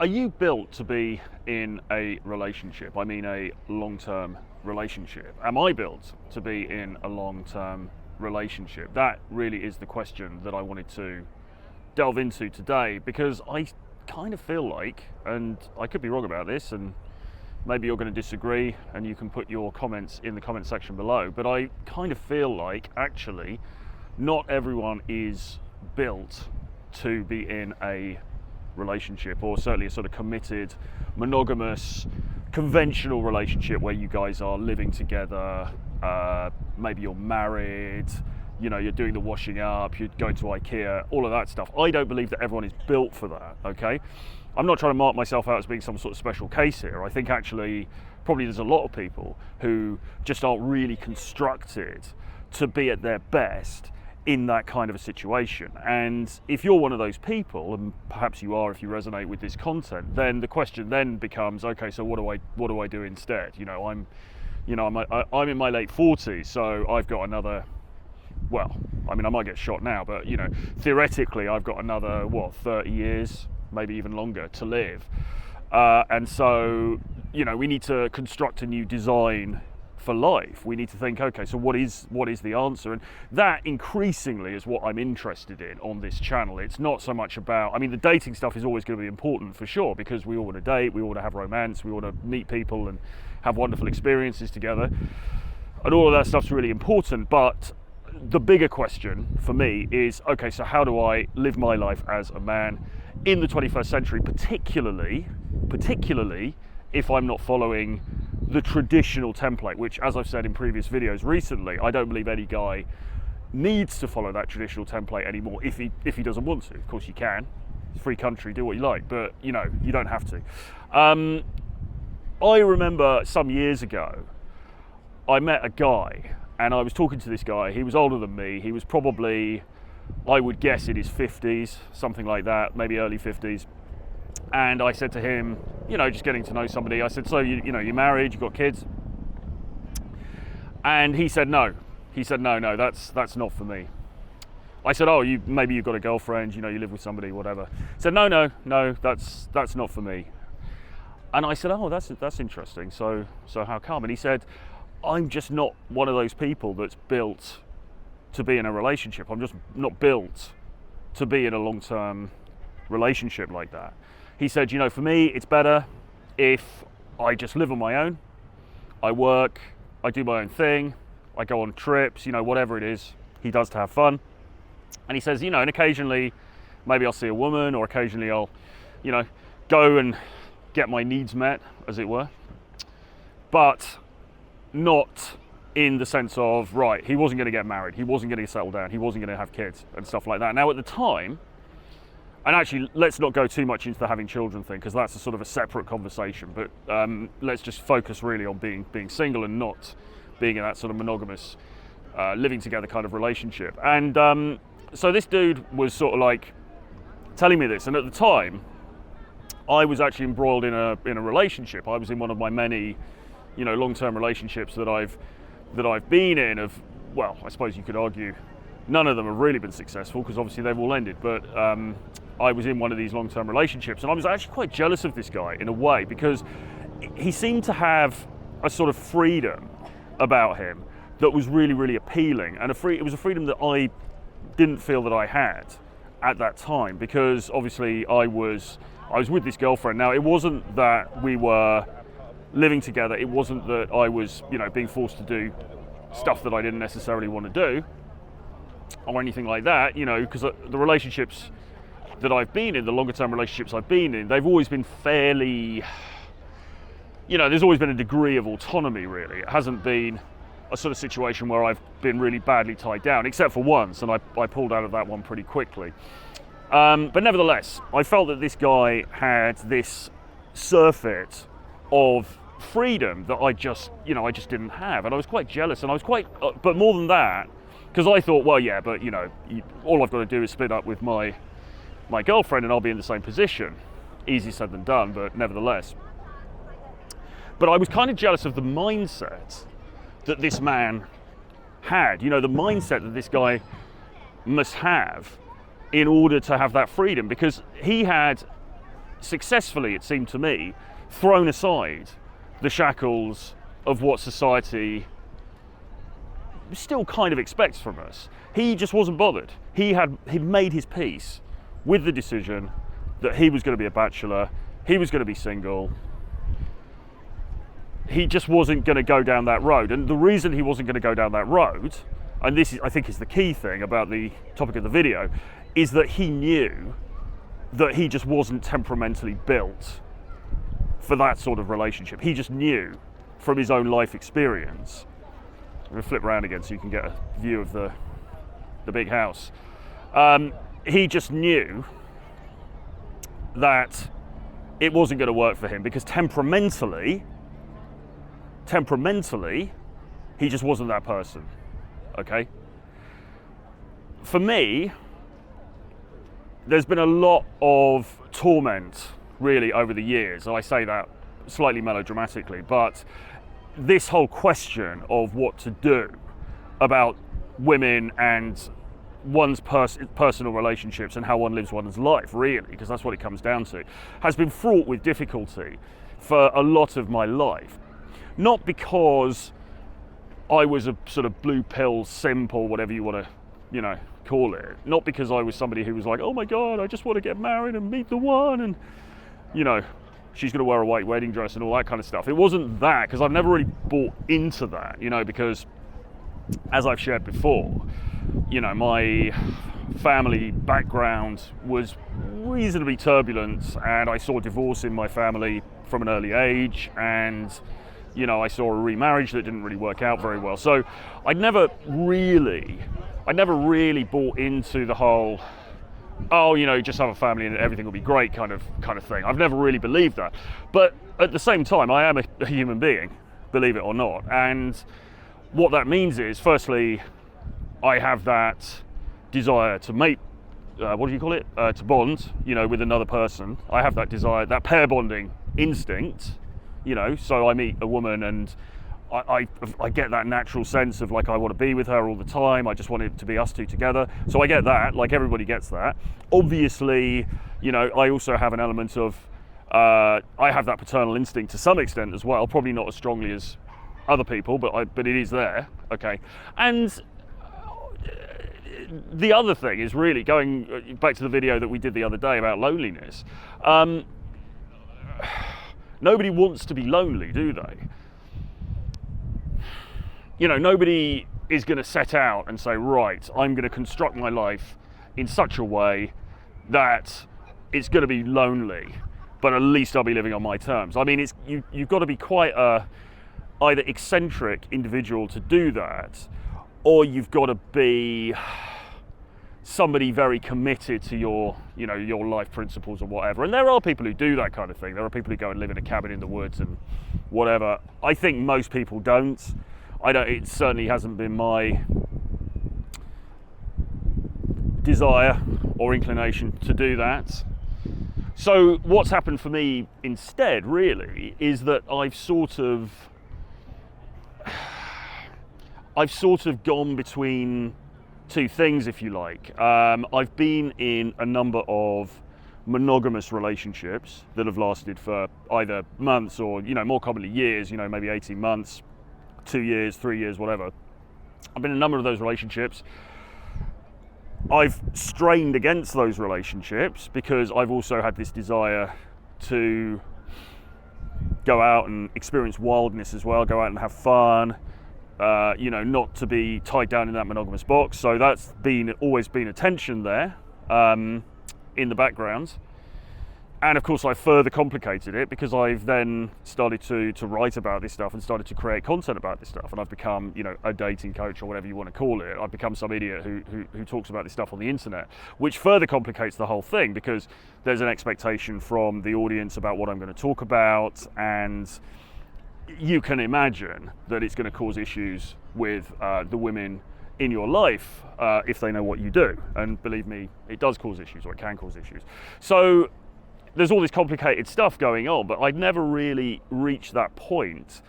Are you built to be in a relationship? I mean a long-term relationship. Am I built to be in a long-term relationship? That really is the question that I wanted to delve into today, because I kind of feel like, and I could be wrong about this, and maybe you're going to disagree and you can put your comments in the comment section below, but I kind of feel like actually not everyone is built to be in a relationship, or certainly a sort of committed, monogamous, conventional relationship where you guys are living together, maybe you're married, you know, you're doing the washing up, you're going to IKEA, all of that stuff. I don't believe that everyone is built for that, okay? I'm not trying to mark myself out as being some sort of special case here. I think actually probably there's a lot of people who just aren't really constructed to be at their best in that kind of a situation. And if you're one of those people, and perhaps you are if you resonate with this content, then the question then becomes, okay, so what do I do instead? You know, I'm in my late 40s, so I've got another, well, I mean, I might get shot now, but you know, theoretically I've got another 30 years, maybe even longer to live. And so, you know, we need to construct a new design for life. We need to think, okay, so what is the answer? And that increasingly is what I'm interested in on this channel. It's not so much about, I mean, the dating stuff is always going to be important for sure, because we all want to date, we all want to have romance, we want to meet people and have wonderful experiences together. And all of that stuff's really important. But the bigger question for me is, okay, so how do I live my life as a man in the 21st century, particularly if I'm not following the traditional template, which, as I've said in previous videos recently, I don't believe any guy needs to follow that traditional template anymore if he doesn't want to. Of course you can, it's a free country, do what you like, but you know, you don't have to. I remember some years ago, I met a guy, and I was talking to this guy. He was older than me. He was probably, I would guess, in his 50s, something like that, maybe early 50s. And I said to him, you know, just getting to know somebody, I said, so you know, you're married, you've got kids? And he said no. He said, no, that's not for me. I said, oh, maybe you've got a girlfriend, you know, you live with somebody, whatever. He said, no, that's not for me. And I said, oh, that's interesting. So how come? And he said, I'm just not one of those people that's built to be in a relationship. I'm just not built to be in a long-term relationship like that. He said, you know, for me, it's better if I just live on my own. I work, I do my own thing, I go on trips, you know, whatever it is he does to have fun. And he says, you know, and occasionally maybe I'll see a woman, or occasionally I'll, you know, go and get my needs met, as it were. But not in the sense of, right, he wasn't going to get married, he wasn't going to settle down, he wasn't going to have kids and stuff like that. Now at the time, and actually let's not go too much into the having children thing, because that's a sort of a separate conversation, but let's just focus really on being single and not being in that sort of monogamous living together kind of relationship. And so this dude was sort of like telling me this, and at the time I was actually embroiled in a relationship. I was in one of my many, you know, long-term relationships that I've been in. Of, well, I suppose you could argue none of them have really been successful, because obviously they've all ended, but I was in one of these long-term relationships, and I was actually quite jealous of this guy in a way, because he seemed to have a sort of freedom about him that was really, really appealing, and it was a freedom that I didn't feel that I had at that time, because obviously I was with this girlfriend. Now, it wasn't that we were living together, it wasn't that I was, you know, being forced to do stuff that I didn't necessarily want to do or anything like that, you know, because the relationships that I've been in, the longer term relationships I've been in, they've always been fairly, you know, there's always been a degree of autonomy, really. It hasn't been a sort of situation where I've been really badly tied down, except for once, and I pulled out of that one pretty quickly. But nevertheless, I felt that this guy had this surfeit of freedom that I just didn't have, and I was quite jealous, and I was quite, but more than that, because I thought, well, yeah, but you know, all I've got to do is split up with my girlfriend and I'll be in the same position. Easy said than done, but nevertheless. But I was kind of jealous of the mindset that this man had, you know, the mindset that this guy must have in order to have that freedom, because he had successfully, it seemed to me, thrown aside the shackles of what society still kind of expects from us. He just wasn't bothered. He'd made his peace with the decision that he was going to be a bachelor, he was going to be single. He just wasn't going to go down that road. And the reason he wasn't going to go down that road, and this is, I think, is the key thing about the topic of the video, is that he knew that he just wasn't temperamentally built for that sort of relationship. He just knew from his own life experience. I'm going to flip around again so you can get a view of the big house. He just knew that it wasn't going to work for him because temperamentally, he just wasn't that person, okay? For me, there's been a lot of torment, really, over the years. I say that slightly melodramatically, but this whole question of what to do about women and one's personal relationships and how one lives one's life, really, because that's what it comes down to, has been fraught with difficulty for a lot of my life. Not because I was a sort of blue pill simp or whatever you want to, call it. Not because I was somebody who was like, oh my God, I just want to get married and meet the one and, she's going to wear a white wedding dress and all that kind of stuff. It wasn't that, because I've never really bought into that, because as I've shared before, my family background was reasonably turbulent, and I saw divorce in my family from an early age, and I saw a remarriage that didn't really work out very well. So I never really bought into the whole, just have a family and everything will be great kind of thing. I've never really believed that. But at the same time, I am a human being, believe it or not. And what that means is, firstly, I have that desire to mate, to bond, with another person. I have that desire, that pair bonding instinct, so I meet a woman and I get that natural sense of like, I want to be with her all the time. I just want it to be us two together. So I get that, like everybody gets that. Obviously, I also have an element of, I have that paternal instinct to some extent as well, probably not as strongly as other people, but it is there, okay? And the other thing is really going back to the video that we did the other day about loneliness. Nobody wants to be lonely, do they? Nobody is going to set out and say, right, I'm going to construct my life in such a way that it's going to be lonely, but at least I'll be living on my terms. I mean, you've got to be quite a either eccentric individual to do that, or you've got to be somebody very committed to your life principles or whatever. And there are people who do that kind of thing. There are people who go and live in a cabin in the woods and whatever. I think most people don't. It certainly hasn't been my desire or inclination to do that. So what's happened for me instead, really, is that I've sort of gone between two things, if you like. I've been in a number of monogamous relationships that have lasted for either months or, more commonly years, maybe 18 months, 2 years, 3 years, whatever. I've been in a number of those relationships. I've strained against those relationships because I've also had this desire to go out and experience wildness as well, go out and have fun, not to be tied down in that monogamous box. So that's always been a tension there in the background. And of course, I further complicated it because I've then started to write about this stuff and started to create content about this stuff. And I've become, a dating coach or whatever you want to call it. I've become some idiot who talks about this stuff on the internet, which further complicates the whole thing because there's an expectation from the audience about what I'm going to talk about. And you can imagine that it's going to cause issues with the women in your life if they know what you do. And believe me, it does cause issues, or it can cause issues. So there's all this complicated stuff going on, but I'd never really reached that point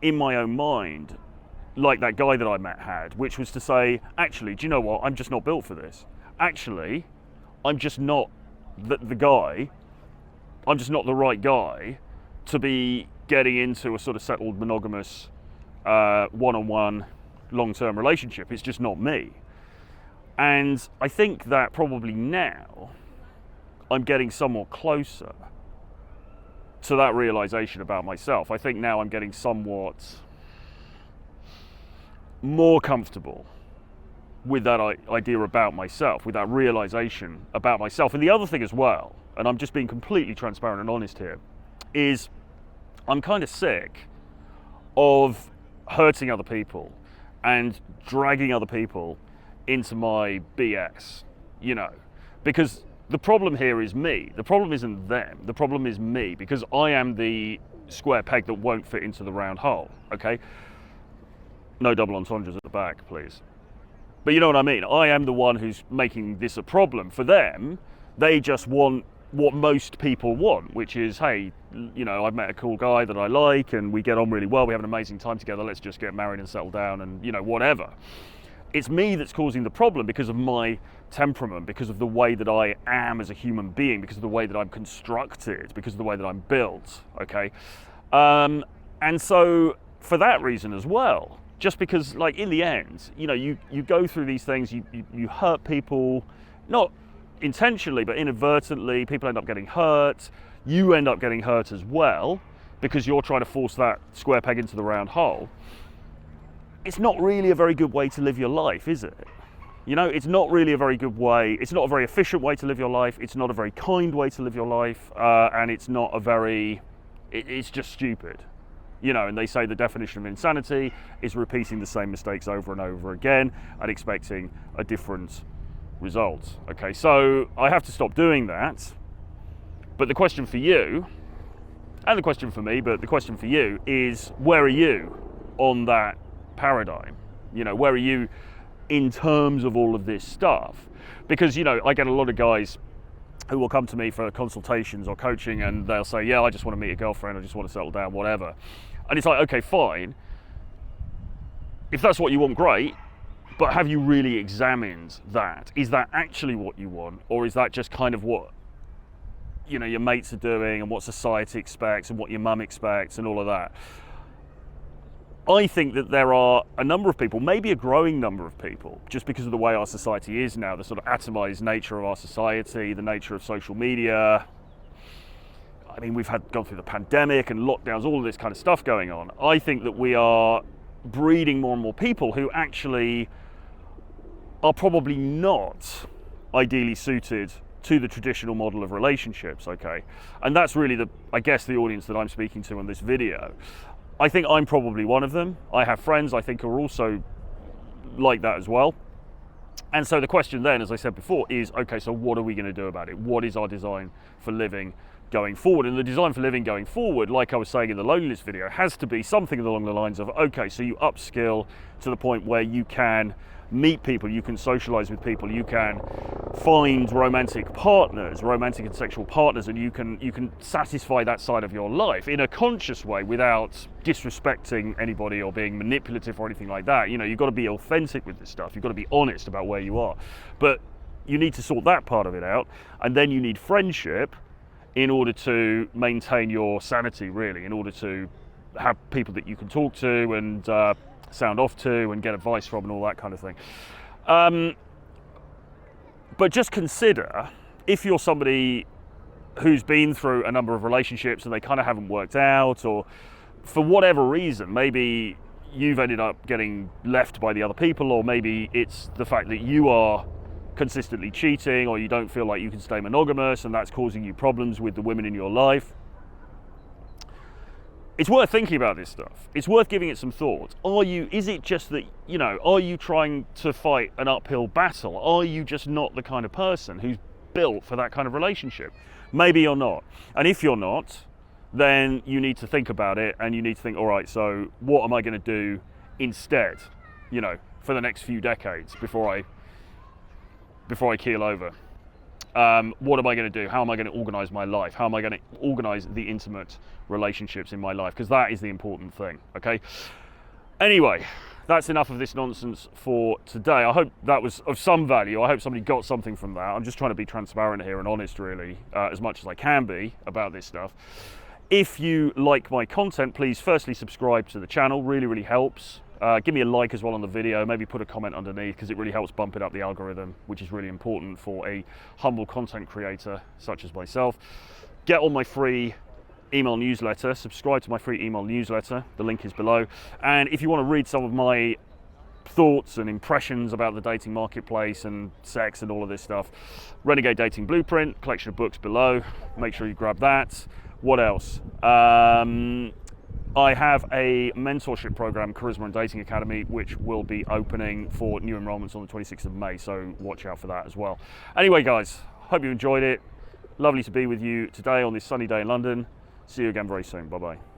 in my own mind like that guy that I met had, which was to say, actually, do you know what? I'm just not built for this. Actually, I'm just not the guy I'm just not the right guy to be getting into a sort of settled monogamous one-on-one long-term relationship. It's just not me. And I think that probably now I'm getting somewhat closer to that realization about myself. I think now I'm getting somewhat more comfortable with that idea about myself, with that realization about myself. And the other thing as well, and I'm just being completely transparent and honest here, is I'm kind of sick of hurting other people and dragging other people into my BS, you know, because the problem here is me. The problem isn't them. The problem is me, because I am the square peg that won't fit into the round hole, okay? No double entendres at the back, please. But you know what I mean? I am the one who's making this a problem. For them, they just want what most people want, which is, hey, you know, I've met a cool guy that I like and we get on really well, we have an amazing time together, let's just get married and settle down and, you know, whatever. It's me that's causing the problem because of my temperament, because of the way that I am as a human being, because of the way that I'm constructed, because of the way that I'm built, okay? And so for that reason as well, just because, like, in the end, you know, you go through these things, you hurt people, not intentionally, but inadvertently. People end up getting hurt. You end up getting hurt as well, because you're trying to force that square peg into the round hole. It's not really a very good way to live your life, is it? You know, it's not really a very good way. It's not a very efficient way to live your life. It's not a very kind way to live your life. And it's not a very, it's just stupid. You know, and they say the definition of insanity is repeating the same mistakes over and over again and expecting a different result. Okay, so I have to stop doing that. But the question for you, and the question for me, but the question for you is, where are you on that paradigm? You know, where are you in terms of all of this stuff? Because, you know, I get a lot of guys who will come to me for consultations or coaching and they'll say, yeah, I just want to meet a girlfriend, I just want to settle down, whatever. And it's like, okay, fine. If that's what you want, great. But have you really examined that? Is that actually what you want? Or is that just kind of what, you know, your mates are doing and what society expects and what your mum expects and all of that? I think that there are a number of people, maybe a growing number of people, just because of the way our society is now, the sort of atomized nature of our society, the nature of social media. I mean, we've gone through the pandemic and lockdowns, all of this kind of stuff going on. I think that we are breeding more and more people who actually are probably not ideally suited to the traditional model of relationships, okay? And that's really I guess the audience that I'm speaking to on this video. I think I'm probably one of them. I have friends I think are also like that as well. And so the question then, as I said before, is, okay, so what are we going to do about it? What is our design for living going forward? And the design for living going forward, like I was saying in the loneliness video, has to be something along the lines of, okay, so you upskill to the point where you can meet people, you can socialize with people, you can find romantic partners, romantic and sexual partners, and you can satisfy that side of your life in a conscious way without disrespecting anybody or being manipulative or anything like that. You know, you've got to be authentic with this stuff. You've got to be honest about where you are. But you need to sort that part of it out, and then you need friendship in order to maintain your sanity, really, in order to have people that you can talk to and sound off to and get advice from and all that kind of thing. But just consider, if you're somebody who's been through a number of relationships and they kind of haven't worked out, or for whatever reason, maybe you've ended up getting left by the other people, or maybe it's the fact that you are consistently cheating, or you don't feel like you can stay monogamous and that's causing you problems with the women in your life. It's worth thinking about this stuff. It's worth giving it some thought. Is it just that, you know, are you trying to fight an uphill battle? Are you just not the kind of person who's built for that kind of relationship? Maybe you're not. And if you're not, then you need to think about it, and you need to think, all right, so what am I going to do instead, you know, for the next few decades before I keel over? What am I going to do? How am I going to organize my life? How am I going to organize the intimate relationships in my life? Because that is the important thing, okay? Anyway, that's enough of this nonsense for today. I hope that was of some value. I hope somebody got something from that. I'm just trying to be transparent here and honest, really, as much as I can be about this stuff. If you like my content, please firstly subscribe to the channel. Really, really helps. Give me a like as well on the video. Maybe put a comment underneath, because it really helps bump it up the algorithm, which is really important for a humble content creator such as myself. Get on my free email newsletter. Subscribe to my free email newsletter. The link is below. And if you want to read some of my thoughts and impressions about the dating marketplace and sex and all of this stuff, Renegade Dating Blueprint, collection of books below. Make sure you grab that. What else? I have a mentorship program, Charisma and Dating Academy, which will be opening for new enrollments on the 26th of May, so watch out for that as well. Anyway, guys, hope you enjoyed it. Lovely to be with you today on this sunny day in London. See you again very soon. Bye-bye.